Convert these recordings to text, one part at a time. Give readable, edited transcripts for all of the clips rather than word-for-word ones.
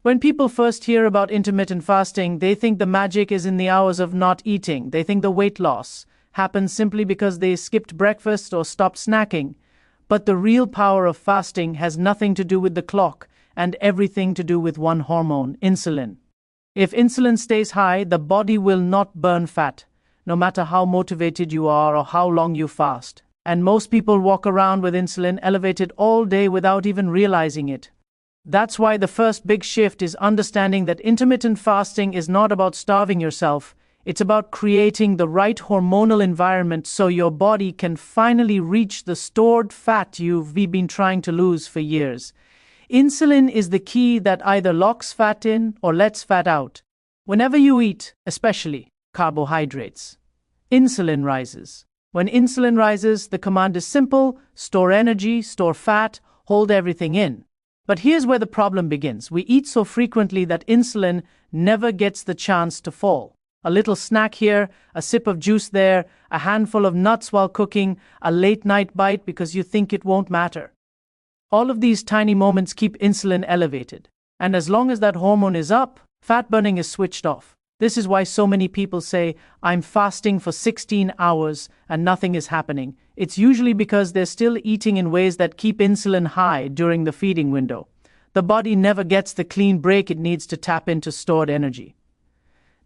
When people first hear about intermittent fasting, they think the magic is in the hours of not eating. They think the weight loss happens simply because they skipped breakfast or stopped snacking. But the real power of fasting has nothing to do with the clock and everything to do with one hormone, insulin. If insulin stays high, the body will not burn fat, no matter how motivated you are or how long you fast. And most people walk around with insulin elevated all day without even realizing it. That's why the first big shift is understanding that intermittent fasting is not about starving yourself. It's about creating the right hormonal environment so your body can finally reach the stored fat you've been trying to lose for years. Insulin is the key that either locks fat in or lets fat out. Whenever you eat, especially carbohydrates, insulin rises. When insulin rises, the command is simple: store energy, store fat, hold everything in. But here's where the problem begins. We eat so frequently that insulin never gets the chance to fall. A little snack here, a sip of juice there, a handful of nuts while cooking, a late-night bite because you think it won't matter. All of these tiny moments keep insulin elevated. And as long as that hormone is up, fat burning is switched off. This is why so many people say, "I'm fasting for 16 hours and nothing is happening." It's usually because they're still eating in ways that keep insulin high during the feeding window. The body never gets the clean break it needs to tap into stored energy.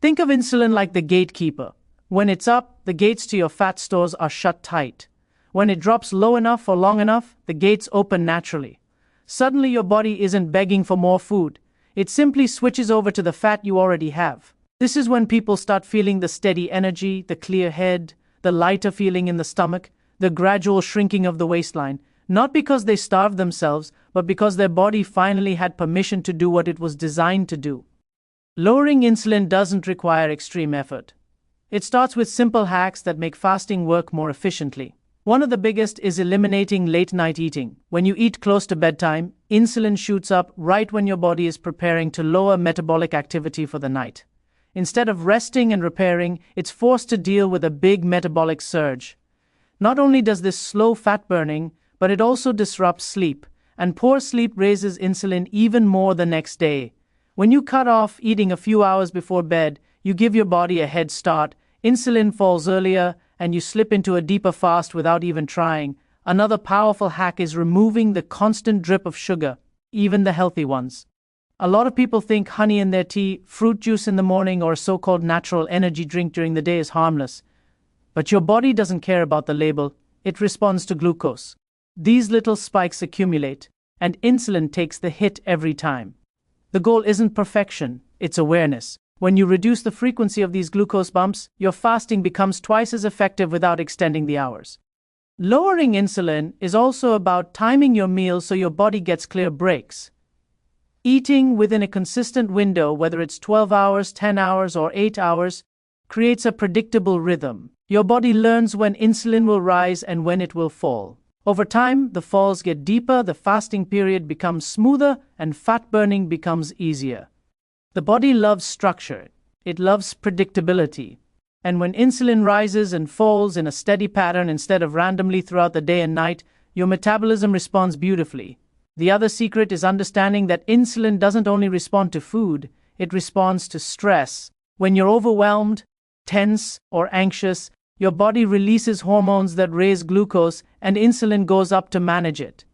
Think of insulin like the gatekeeper. When it's up, the gates to your fat stores are shut tight. When it drops low enough for long enough, the gates open naturally. Suddenly your body isn't begging for more food. It simply switches over to the fat you already have. This is when people start feeling the steady energy, the clear head, the lighter feeling in the stomach, the gradual shrinking of the waistline, not because they starved themselves, but because their body finally had permission to do what it was designed to do. Lowering insulin doesn't require extreme effort. It starts with simple hacks that make fasting work more efficiently. One of the biggest is eliminating late-night eating. When you eat close to bedtime, insulin shoots up right when your body is preparing to lower metabolic activity for the night. Instead of resting and repairing, it's forced to deal with a big metabolic surge. Not only does this slow fat burning, but it also disrupts sleep, and poor sleep raises insulin even more the next day. When you cut off eating a few hours before bed, you give your body a head start, insulin falls earlier, and you slip into a deeper fast without even trying. Another powerful hack is removing the constant drip of sugar, even the healthy ones. A lot of people think honey in their tea, fruit juice in the morning, or a so-called natural energy drink during the day is harmless. But your body doesn't care about the label. It responds to glucose. These little spikes accumulate, and insulin takes the hit every time. The goal isn't perfection, it's awareness. When you reduce the frequency of these glucose bumps, your fasting becomes twice as effective without extending the hours. Lowering insulin is also about timing your meals so your body gets clear breaks. Eating within a consistent window, whether it's 12 hours, 10 hours, or 8 hours, creates a predictable rhythm. Your body learns when insulin will rise and when it will fall. Over time, the falls get deeper, the fasting period becomes smoother, and fat burning becomes easier. The body loves structure. It loves predictability. And when insulin rises and falls in a steady pattern instead of randomly throughout the day and night, your metabolism responds beautifully. The other secret is understanding that insulin doesn't only respond to food, it responds to stress. When you're overwhelmed, tense, or anxious, your body releases hormones that raise glucose, and insulin goes up to manage it.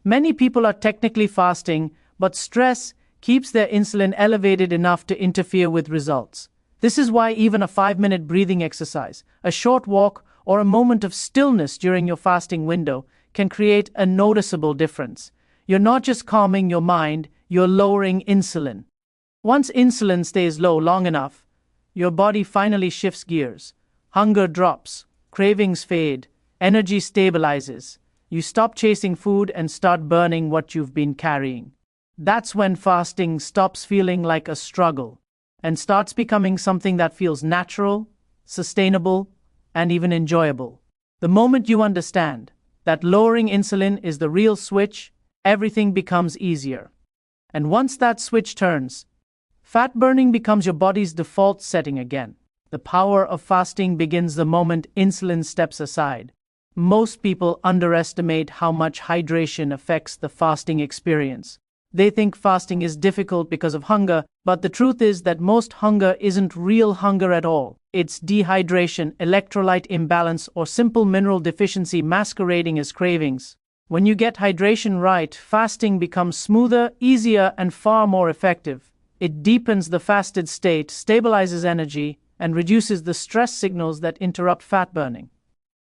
Many people are technically fasting, but stress keeps their insulin elevated enough to interfere with results. This is why even a 5-minute breathing exercise, a short walk, or a moment of stillness during your fasting window can create a noticeable difference. You're not just calming your mind, you're lowering insulin. Once insulin stays low long enough, your body finally shifts gears. Hunger drops, cravings fade, energy stabilizes. You stop chasing food and start burning what you've been carrying. That's when fasting stops feeling like a struggle and starts becoming something that feels natural, sustainable, and even enjoyable. The moment you understand that lowering insulin is the real switch, everything becomes easier. And once that switch turns, fat burning becomes your body's default setting again. The power of fasting begins the moment insulin steps aside. Most people underestimate how much hydration affects the fasting experience. They think fasting is difficult because of hunger, but the truth is that most hunger isn't real hunger at all. It's dehydration, electrolyte imbalance, or simple mineral deficiency masquerading as cravings. When you get hydration right, fasting becomes smoother, easier, and far more effective. It deepens the fasted state, stabilizes energy, and reduces the stress signals that interrupt fat burning.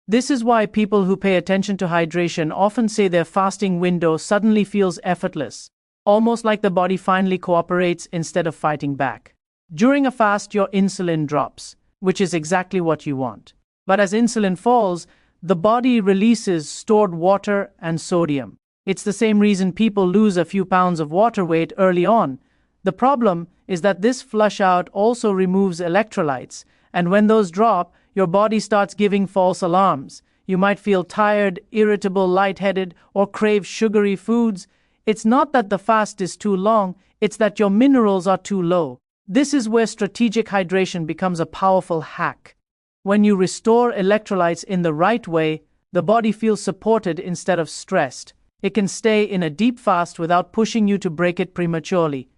This is why people who pay attention to hydration often say their fasting window suddenly feels effortless, almost like the body finally cooperates instead of fighting back. During a fast, your insulin drops, which is exactly what you want. But as insulin falls, the body releases stored water and sodium. It's the same reason people lose a few pounds of water weight early on. The problem is that this flush out also removes electrolytes, and when those drop, your body starts giving false alarms. You might feel tired, irritable, lightheaded, or crave sugary foods. It's not that the fast is too long, it's that your minerals are too low. This is where strategic hydration becomes a powerful hack. When you restore electrolytes in the right way, the body feels supported instead of stressed. It can stay in a deep fast without pushing you to break it prematurely.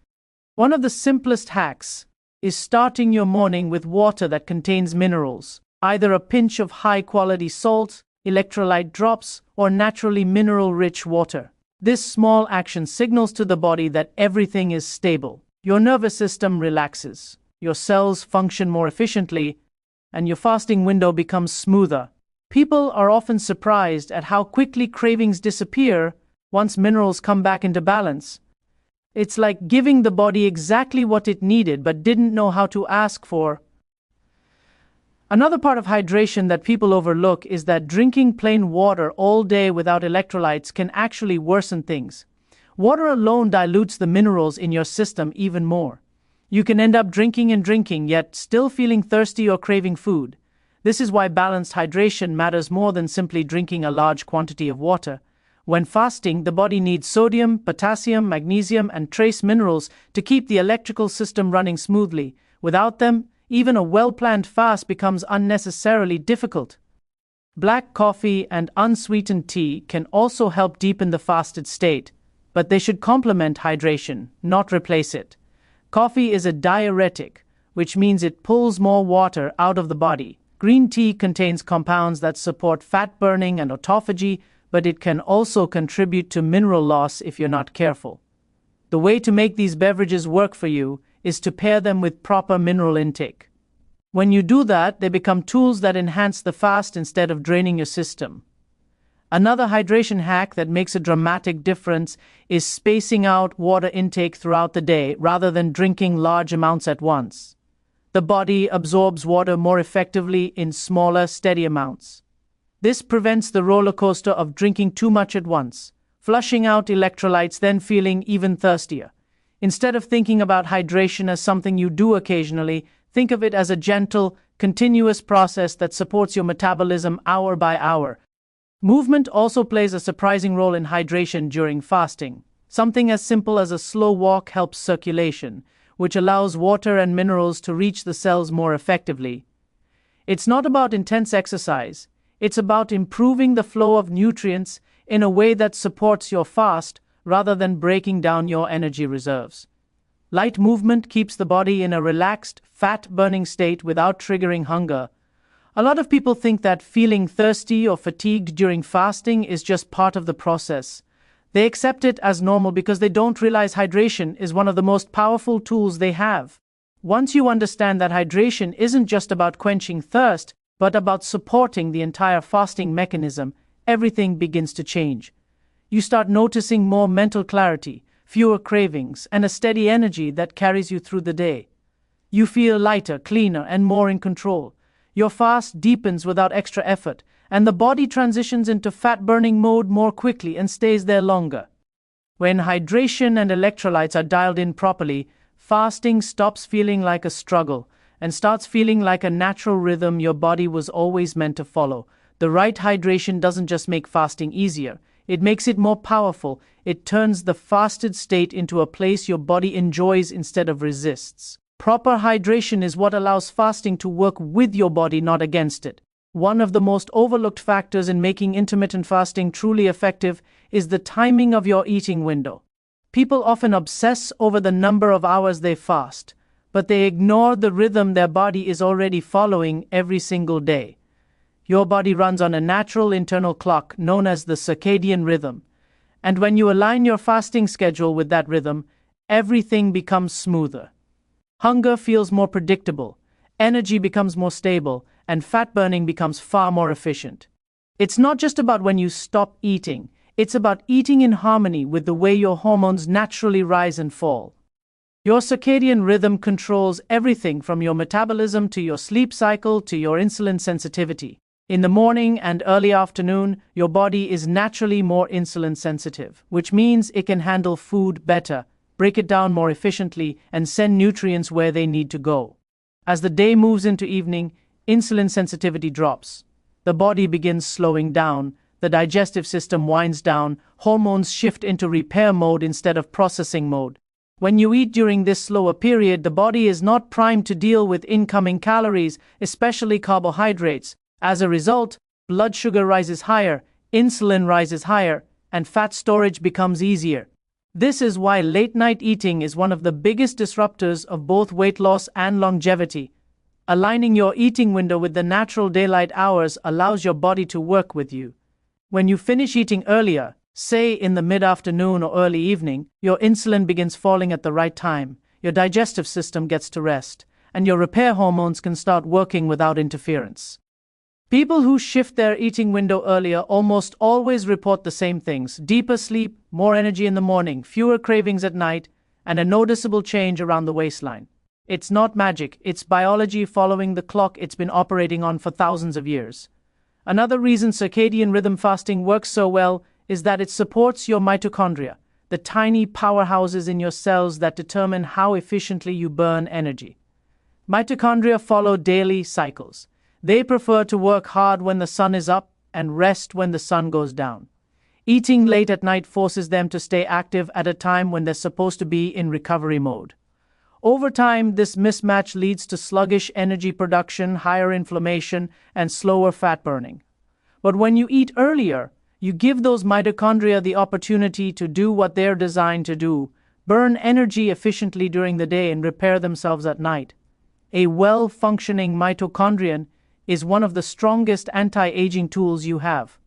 One of the simplest hacks is starting your morning with water that contains minerals, either a pinch of high-quality salt, electrolyte drops, or naturally mineral-rich water. This small action signals to the body that everything is stable. Your nervous system relaxes, your cells function more efficiently, and your fasting window becomes smoother. People are often surprised at how quickly cravings disappear once minerals come back into balance. It's like giving the body exactly what it needed but didn't know how to ask for. Another part of hydration that people overlook is that drinking plain water all day without electrolytes can actually worsen things. Water alone dilutes the minerals in your system even more. You can end up drinking and drinking, yet still feeling thirsty or craving food. This is why balanced hydration matters more than simply drinking a large quantity of water. When fasting, the body needs sodium, potassium, magnesium, and trace minerals to keep the electrical system running smoothly. Without them, even a well-planned fast becomes unnecessarily difficult. Black coffee and unsweetened tea can also help deepen the fasted state, but they should complement hydration, not replace it. Coffee is a diuretic, which means it pulls more water out of the body. Green tea contains compounds that support fat burning and autophagy, but it can also contribute to mineral loss if you're not careful. The way to make these beverages work for you is to pair them with proper mineral intake. When you do that, they become tools that enhance the fast instead of draining your system. Another hydration hack that makes a dramatic difference is spacing out water intake throughout the day rather than drinking large amounts at once. The body absorbs water more effectively in smaller, steady amounts. This prevents the roller coaster of drinking too much at once, flushing out electrolytes, then feeling even thirstier. Instead of thinking about hydration as something you do occasionally, think of it as a gentle, continuous process that supports your metabolism hour by hour. Movement also plays a surprising role in hydration during fasting. Something as simple as a slow walk helps circulation, which allows water and minerals to reach the cells more effectively. It's not about intense exercise. It's about improving the flow of nutrients in a way that supports your fast rather than breaking down your energy reserves. Light movement keeps the body in a relaxed, fat-burning state without triggering hunger. A lot of people think that feeling thirsty or fatigued during fasting is just part of the process. They accept it as normal because they don't realize hydration is one of the most powerful tools they have. Once you understand that hydration isn't just about quenching thirst, but about supporting the entire fasting mechanism, everything begins to change. You start noticing more mental clarity, fewer cravings, and a steady energy that carries you through the day. You feel lighter, cleaner, and more in control. Your fast deepens without extra effort, and the body transitions into fat-burning mode more quickly and stays there longer. When hydration and electrolytes are dialed in properly, fasting stops feeling like a struggle and starts feeling like a natural rhythm your body was always meant to follow. The right hydration doesn't just make fasting easier, it makes it more powerful. It turns the fasted state into a place your body enjoys instead of resists. Proper hydration is what allows fasting to work with your body, not against it. One of the most overlooked factors in making intermittent fasting truly effective is the timing of your eating window. People often obsess over the number of hours they fast, but they ignore the rhythm their body is already following every single day. Your body runs on a natural internal clock known as the circadian rhythm, and when you align your fasting schedule with that rhythm, everything becomes smoother. Hunger feels more predictable, energy becomes more stable, and fat burning becomes far more efficient. It's not just about when you stop eating, it's about eating in harmony with the way your hormones naturally rise and fall. Your circadian rhythm controls everything from your metabolism to your sleep cycle to your insulin sensitivity. In the morning and early afternoon, your body is naturally more insulin sensitive, which means it can handle food better, break it down more efficiently, and send nutrients where they need to go. As the day moves into evening, insulin sensitivity drops. The body begins slowing down, the digestive system winds down, hormones shift into repair mode instead of processing mode. When you eat during this slower period, the body is not primed to deal with incoming calories, especially carbohydrates. As a result, blood sugar rises higher, insulin rises higher, and fat storage becomes easier. This is why late-night eating is one of the biggest disruptors of both weight loss and longevity. Aligning your eating window with the natural daylight hours allows your body to work with you. When you finish eating earlier, say in the mid-afternoon or early evening, your insulin begins falling at the right time, your digestive system gets to rest, and your repair hormones can start working without interference. People who shift their eating window earlier almost always report the same things: deeper sleep, more energy in the morning, fewer cravings at night, and a noticeable change around the waistline. It's not magic, it's biology following the clock it's been operating on for thousands of years. Another reason circadian rhythm fasting works so well is that it supports your mitochondria, the tiny powerhouses in your cells that determine how efficiently you burn energy. Mitochondria follow daily cycles. They prefer to work hard when the sun is up and rest when the sun goes down. Eating late at night forces them to stay active at a time when they're supposed to be in recovery mode. Over time, this mismatch leads to sluggish energy production, higher inflammation, and slower fat burning. But when you eat earlier, you give those mitochondria the opportunity to do what they're designed to do: burn energy efficiently during the day and repair themselves at night. A well-functioning mitochondrion is one of the strongest anti-aging tools you have.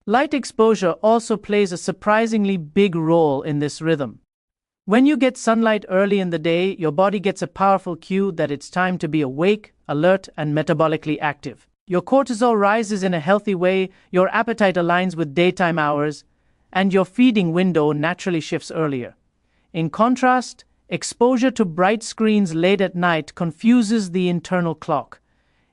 Light exposure also plays a surprisingly big role in this rhythm. When you get sunlight early in the day, your body gets a powerful cue that it's time to be awake, alert, and metabolically active. Your cortisol rises in a healthy way, your appetite aligns with daytime hours, and your feeding window naturally shifts earlier. In contrast, exposure to bright screens late at night confuses the internal clock.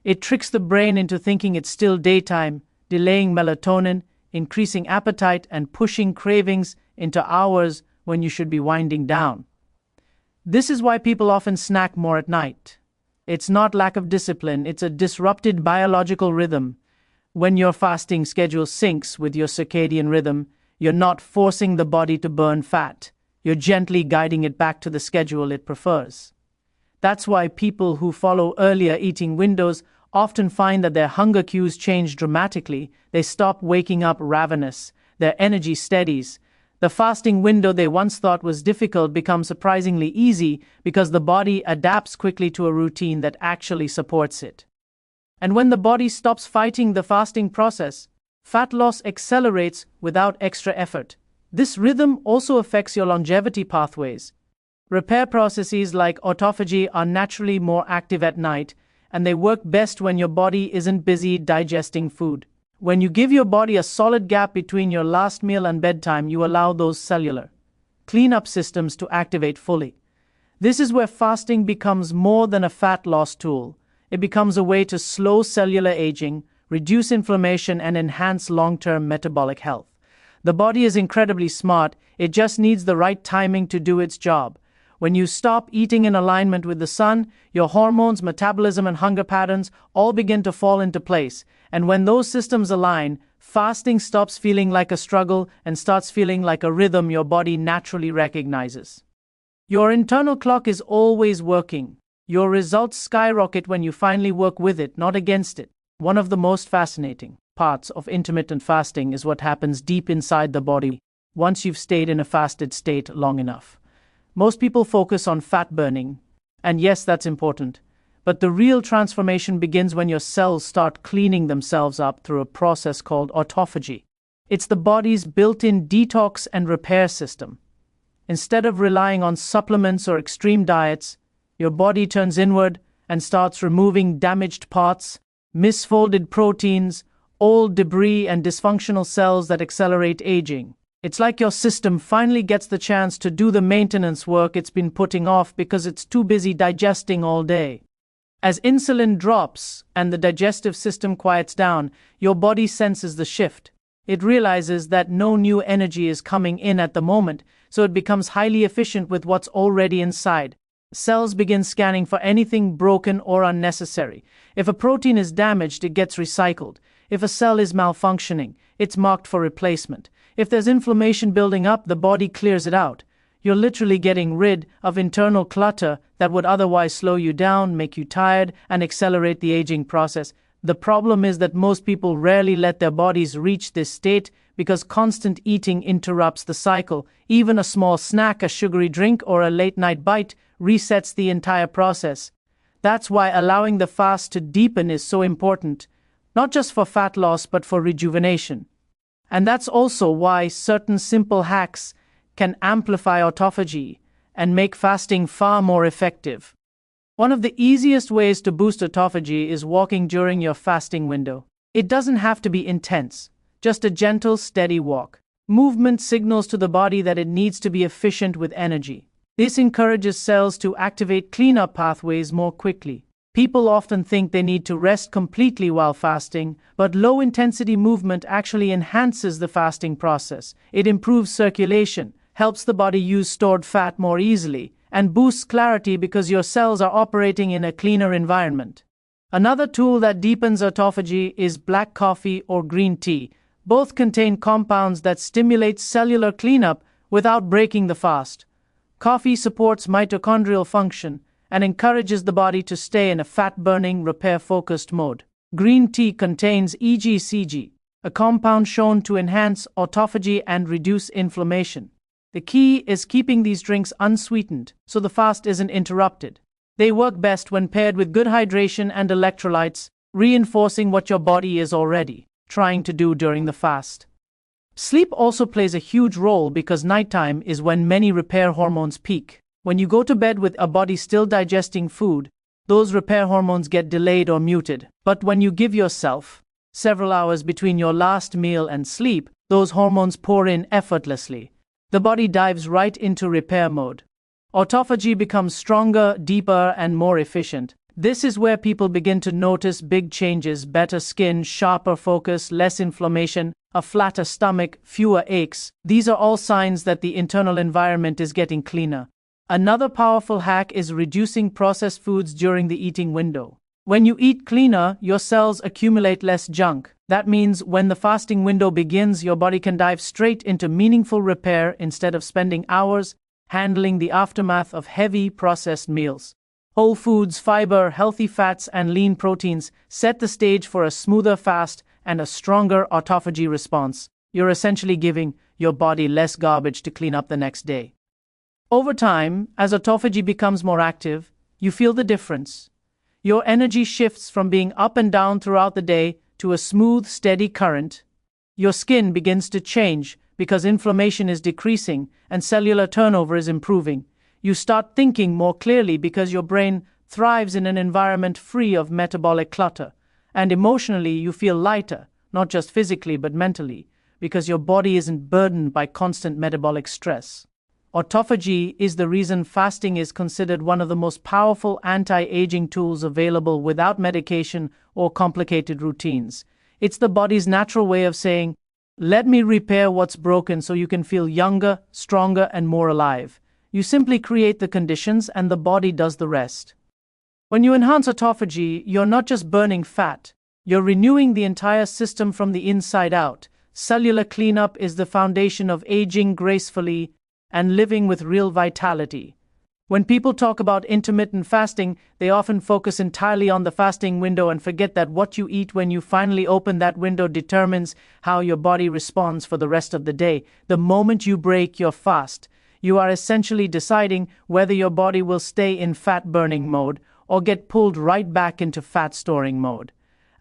It tricks the brain into thinking it's still daytime, delaying melatonin, increasing appetite, and pushing cravings into hours when you should be winding down. This is why people often snack more at night. It's not lack of discipline, it's a disrupted biological rhythm. When your fasting schedule syncs with your circadian rhythm, you're not forcing the body to burn fat. You're gently guiding it back to the schedule it prefers. That's why people who follow earlier eating windows often find that their hunger cues change dramatically. They stop waking up ravenous, their energy steadies. The fasting window they once thought was difficult becomes surprisingly easy because the body adapts quickly to a routine that actually supports it. And when the body stops fighting the fasting process, fat loss accelerates without extra effort. This rhythm also affects your longevity pathways. Repair processes like autophagy are naturally more active at night, and they work best when your body isn't busy digesting food. When you give your body a solid gap between your last meal and bedtime, you allow those cellular cleanup systems to activate fully. This is where fasting becomes more than a fat loss tool. It becomes a way to slow cellular aging, reduce inflammation, and enhance long-term metabolic health. The body is incredibly smart, it just needs the right timing to do its job. When you stop eating in alignment with the sun, your hormones, metabolism, and hunger patterns all begin to fall into place. And when those systems align, fasting stops feeling like a struggle and starts feeling like a rhythm your body naturally recognizes. Your internal clock is always working. Your results skyrocket when you finally work with it, not against it. One of the most fascinating parts of intermittent fasting is what happens deep inside the body. once you've stayed in a fasted state long enough. Most people focus on fat burning, and yes, that's important. But the real transformation begins when your cells start cleaning themselves up through a process called autophagy. It's the body's built-in detox and repair system. Instead of relying on supplements or extreme diets, your body turns inward and starts removing damaged parts, misfolded proteins, old debris, and dysfunctional cells that accelerate aging. It's like your system finally gets the chance to do the maintenance work it's been putting off because it's too busy digesting all day. As insulin drops and the digestive system quiets down, your body senses the shift. It realizes that no new energy is coming in at the moment, so it becomes highly efficient with what's already inside. Cells begin scanning for anything broken or unnecessary. If a protein is damaged, it gets recycled. If a cell is malfunctioning, it's marked for replacement. If there's inflammation building up, the body clears it out. You're literally getting rid of internal clutter that would otherwise slow you down, make you tired, and accelerate the aging process. The problem is that most people rarely let their bodies reach this state because constant eating interrupts the cycle. Even a small snack, a sugary drink, or a late-night bite resets the entire process. That's why allowing the fast to deepen is so important, not just for fat loss but for rejuvenation. And that's also why certain simple hacks can amplify autophagy and make fasting far more effective. One of the easiest ways to boost autophagy is walking during your fasting window. It doesn't have to be intense, just a gentle, steady walk. Movement signals to the body that it needs to be efficient with energy. This encourages cells to activate cleanup pathways more quickly. People often think they need to rest completely while fasting, but low-intensity movement actually enhances the fasting process. It improves circulation, helps the body use stored fat more easily, and boosts clarity because your cells are operating in a cleaner environment. Another tool that deepens autophagy is black coffee or green tea. Both contain compounds that stimulate cellular cleanup without breaking the fast. Coffee supports mitochondrial function and encourages the body to stay in a fat-burning, repair-focused mode. Green tea contains EGCG, a compound shown to enhance autophagy and reduce inflammation. The key is keeping these drinks unsweetened so the fast isn't interrupted. They work best when paired with good hydration and electrolytes, reinforcing what your body is already trying to do during the fast. Sleep also plays a huge role because nighttime is when many repair hormones peak. When you go to bed with a body still digesting food, those repair hormones get delayed or muted. But when you give yourself several hours between your last meal and sleep, those hormones pour in effortlessly. The body dives right into repair mode. Autophagy becomes stronger, deeper, and more efficient. This is where people begin to notice big changes: better skin, sharper focus, less inflammation, a flatter stomach, fewer aches. These are all signs that the internal environment is getting cleaner. Another powerful hack is reducing processed foods during the eating window. When you eat cleaner, your cells accumulate less junk. That means when the fasting window begins, your body can dive straight into meaningful repair instead of spending hours handling the aftermath of heavy processed meals. Whole foods, fiber, healthy fats, and lean proteins set the stage for a smoother fast and a stronger autophagy response. You're essentially giving your body less garbage to clean up the next day. Over time, as autophagy becomes more active, you feel the difference. Your energy shifts from being up and down throughout the day to a smooth, steady current. Your skin begins to change because inflammation is decreasing and cellular turnover is improving. You start thinking more clearly because your brain thrives in an environment free of metabolic clutter. And emotionally, you feel lighter, not just physically but mentally, because your body isn't burdened by constant metabolic stress. Autophagy is the reason fasting is considered one of the most powerful anti-aging tools available without medication or complicated routines. It's the body's natural way of saying, "Let me repair what's broken so you can feel younger, stronger, and more alive." You simply create the conditions and the body does the rest. When you enhance autophagy, you're not just burning fat, you're renewing the entire system from the inside out. Cellular cleanup is the foundation of aging gracefully and living with real vitality. When people talk about intermittent fasting, they often focus entirely on the fasting window and forget that what you eat when you finally open that window determines how your body responds for the rest of the day. The moment you break your fast, you are essentially deciding whether your body will stay in fat-burning mode or get pulled right back into fat-storing mode.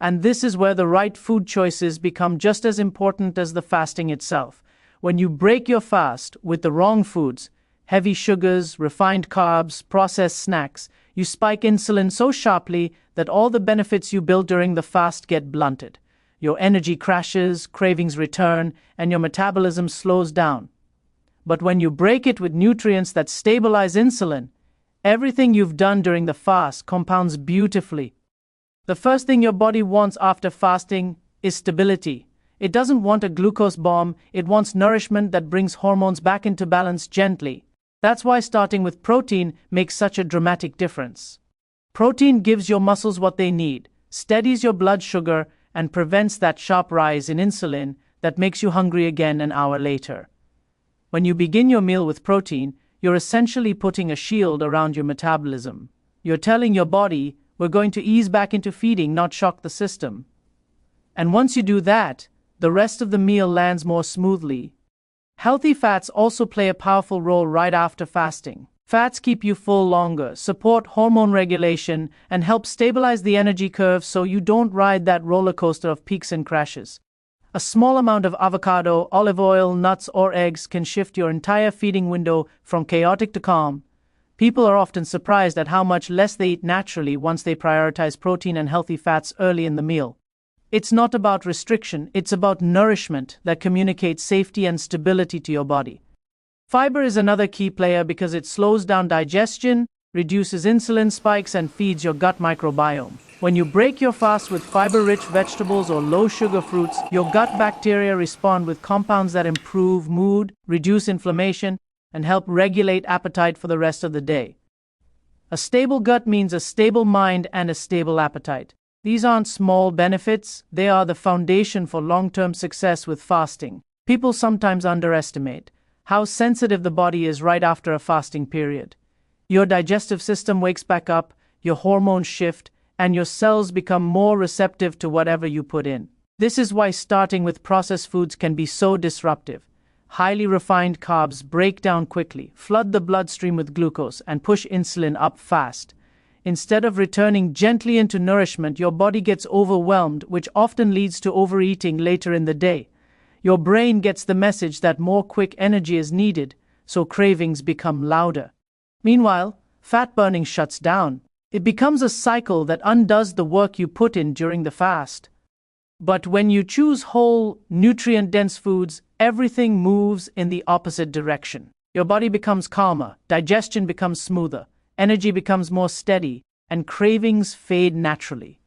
And this is where the right food choices become just as important as the fasting itself. When you break your fast with the wrong foods, heavy sugars, refined carbs, processed snacks, you spike insulin so sharply that all the benefits you built during the fast get blunted. Your energy crashes, cravings return, and your metabolism slows down. But when you break it with nutrients that stabilize insulin, everything you've done during the fast compounds beautifully. The first thing your body wants after fasting is stability. It doesn't want a glucose bomb, it wants nourishment that brings hormones back into balance gently. That's why starting with protein makes such a dramatic difference. Protein gives your muscles what they need, steadies your blood sugar, and prevents that sharp rise in insulin that makes you hungry again an hour later. When you begin your meal with protein, you're essentially putting a shield around your metabolism. You're telling your body, we're going to ease back into feeding, not shock the system. And once you do that, the rest of the meal lands more smoothly. Healthy fats also play a powerful role right after fasting. Fats keep you full longer, support hormone regulation, and help stabilize the energy curve so you don't ride that roller coaster of peaks and crashes. A small amount of avocado, olive oil, nuts, or eggs can shift your entire feeding window from chaotic to calm. People are often surprised at how much less they eat naturally once they prioritize protein and healthy fats early in the meal. It's not about restriction, it's about nourishment that communicates safety and stability to your body. Fiber is another key player because it slows down digestion, reduces insulin spikes, and feeds your gut microbiome. When you break your fast with fiber-rich vegetables or low-sugar fruits, your gut bacteria respond with compounds that improve mood, reduce inflammation, and help regulate appetite for the rest of the day. A stable gut means a stable mind and a stable appetite. These aren't small benefits, they are the foundation for long-term success with fasting. People sometimes underestimate how sensitive the body is right after a fasting period. Your digestive system wakes back up, your hormones shift, and your cells become more receptive to whatever you put in. This is why starting with processed foods can be so disruptive. Highly refined carbs break down quickly, flood the bloodstream with glucose, and push insulin up fast. Instead of returning gently into nourishment, your body gets overwhelmed, which often leads to overeating later in the day. Your brain gets the message that more quick energy is needed, so cravings become louder. Meanwhile, fat burning shuts down. It becomes a cycle that undoes the work you put in during the fast. But when you choose whole, nutrient-dense foods, everything moves in the opposite direction. Your body becomes calmer, digestion becomes smoother, energy becomes more steady, and cravings fade naturally.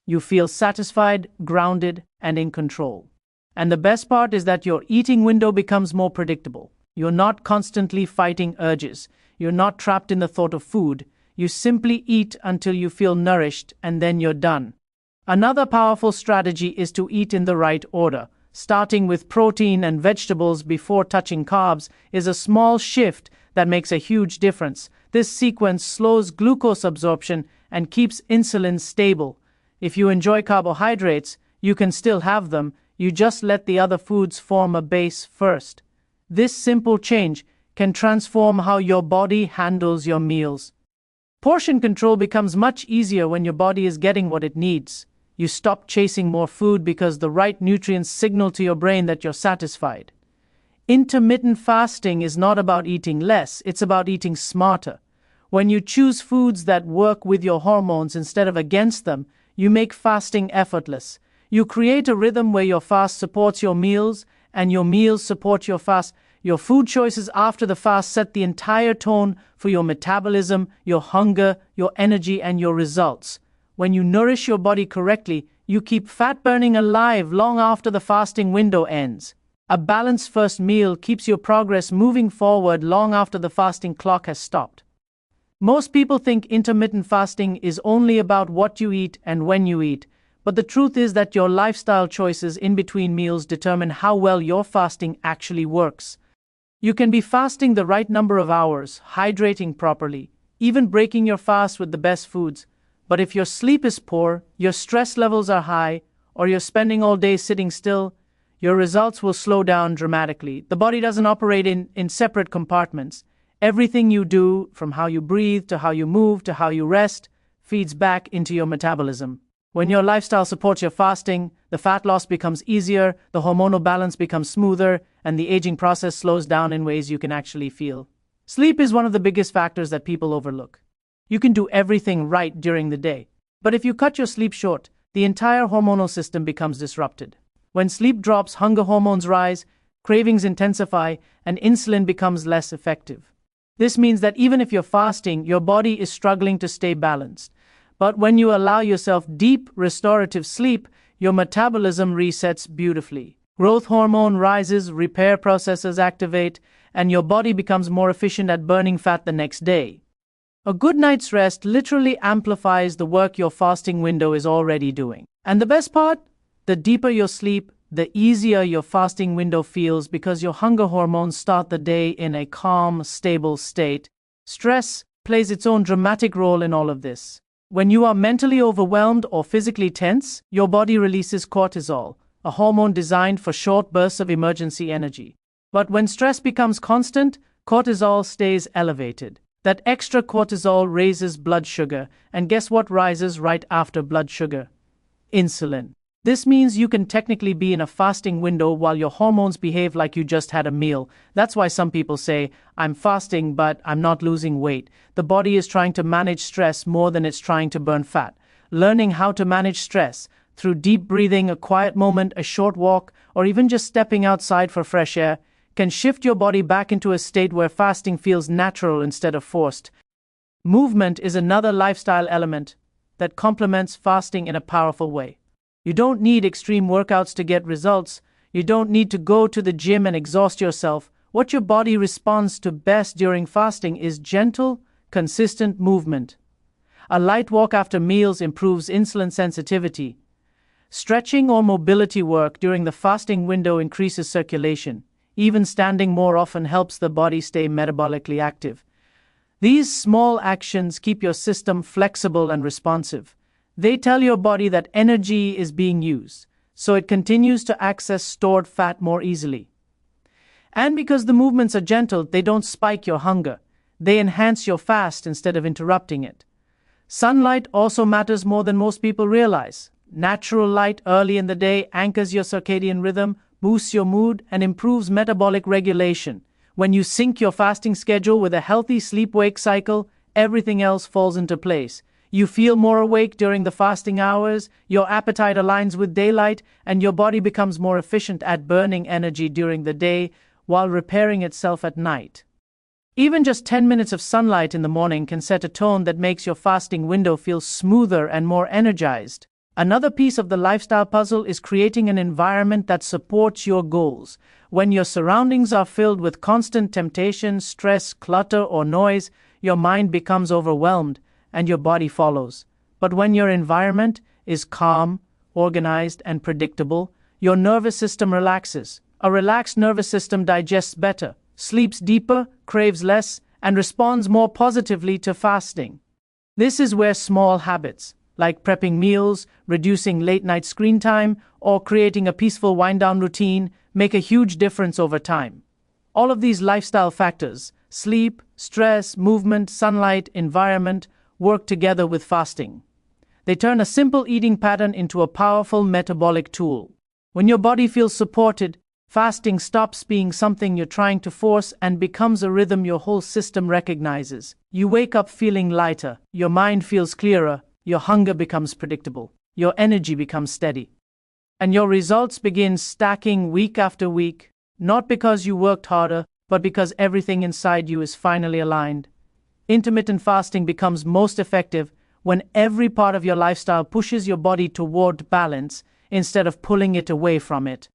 You feel satisfied, grounded, and in control. And the best part is that your eating window becomes more predictable. You're not constantly fighting urges. You're not trapped in the thought of food. You simply eat until you feel nourished, and then you're done. Another powerful strategy is to eat in the right order. Starting with protein and vegetables before touching carbs is a small shift that makes a huge difference. This sequence slows glucose absorption and keeps insulin stable. If you enjoy carbohydrates, you can still have them. You just let the other foods form a base first. This simple change can transform how your body handles your meals. Portion control becomes much easier when your body is getting what it needs. You stop chasing more food because the right nutrients signal to your brain that you're satisfied. Intermittent fasting is not about eating less, it's about eating smarter. When you choose foods that work with your hormones instead of against them, you make fasting effortless. You create a rhythm where your fast supports your meals, and your meals support your fast. Your food choices after the fast set the entire tone for your metabolism, your hunger, your energy, and your results. When you nourish your body correctly, you keep fat burning alive long after the fasting window ends. A balanced first meal keeps your progress moving forward long after the fasting clock has stopped. Most people think intermittent fasting is only about what you eat and when you eat, but the truth is that your lifestyle choices in between meals determine how well your fasting actually works. You can be fasting the right number of hours, hydrating properly, even breaking your fast with the best foods. But if your sleep is poor, your stress levels are high, or you're spending all day sitting still, your results will slow down dramatically. The body doesn't operate in separate compartments. Everything you do, from how you breathe to how you move to how you rest, feeds back into your metabolism. When your lifestyle supports your fasting, the fat loss becomes easier, the hormonal balance becomes smoother, and the aging process slows down in ways you can actually feel. Sleep is one of the biggest factors that people overlook. You can do everything right during the day, but if you cut your sleep short, the entire hormonal system becomes disrupted. When sleep drops, hunger hormones rise, cravings intensify, and insulin becomes less effective. This means that even if you're fasting, your body is struggling to stay balanced. But when you allow yourself deep, restorative sleep, your metabolism resets beautifully. Growth hormone rises, repair processes activate, and your body becomes more efficient at burning fat the next day. A good night's rest literally amplifies the work your fasting window is already doing. And the best part? The deeper your sleep, the easier your fasting window feels because your hunger hormones start the day in a calm, stable state. Stress plays its own dramatic role in all of this. When you are mentally overwhelmed or physically tense, your body releases cortisol, a hormone designed for short bursts of emergency energy. But when stress becomes constant, cortisol stays elevated. That extra cortisol raises blood sugar, and guess what rises right after blood sugar? Insulin. This means you can technically be in a fasting window while your hormones behave like you just had a meal. That's why some people say, I'm fasting, but I'm not losing weight. The body is trying to manage stress more than it's trying to burn fat. Learning how to manage stress through deep breathing, a quiet moment, a short walk, or even just stepping outside for fresh air can shift your body back into a state where fasting feels natural instead of forced. Movement is another lifestyle element that complements fasting in a powerful way. You don't need extreme workouts to get results. You don't need to go to the gym and exhaust yourself. What your body responds to best during fasting is gentle, consistent movement. A light walk after meals improves insulin sensitivity. Stretching or mobility work during the fasting window increases circulation. Even standing more often helps the body stay metabolically active. These small actions keep your system flexible and responsive. They tell your body that energy is being used, so it continues to access stored fat more easily. And because the movements are gentle, they don't spike your hunger. They enhance your fast instead of interrupting it. Sunlight also matters more than most people realize. Natural light early in the day anchors your circadian rhythm, boosts your mood, and improves metabolic regulation. When you sync your fasting schedule with a healthy sleep-wake cycle, everything else falls into place. You feel more awake during the fasting hours, your appetite aligns with daylight, and your body becomes more efficient at burning energy during the day while repairing itself at night. Even just 10 minutes of sunlight in the morning can set a tone that makes your fasting window feel smoother and more energized. Another piece of the lifestyle puzzle is creating an environment that supports your goals. When your surroundings are filled with constant temptation, stress, clutter, or noise, your mind becomes overwhelmed and your body follows. But when your environment is calm, organized, and predictable, your nervous system relaxes. A relaxed nervous system digests better, sleeps deeper, craves less, and responds more positively to fasting. This is where small habits, like prepping meals, reducing late-night screen time, or creating a peaceful wind-down routine, make a huge difference over time. All of these lifestyle factors, sleep, stress, movement, sunlight, environment, work together with fasting. They turn a simple eating pattern into a powerful metabolic tool. When your body feels supported, fasting stops being something you're trying to force and becomes a rhythm your whole system recognizes. You wake up feeling lighter, your mind feels clearer, your hunger becomes predictable, your energy becomes steady. And your results begin stacking week after week, not because you worked harder, but because everything inside you is finally aligned. Intermittent fasting becomes most effective when every part of your lifestyle pushes your body toward balance instead of pulling it away from it.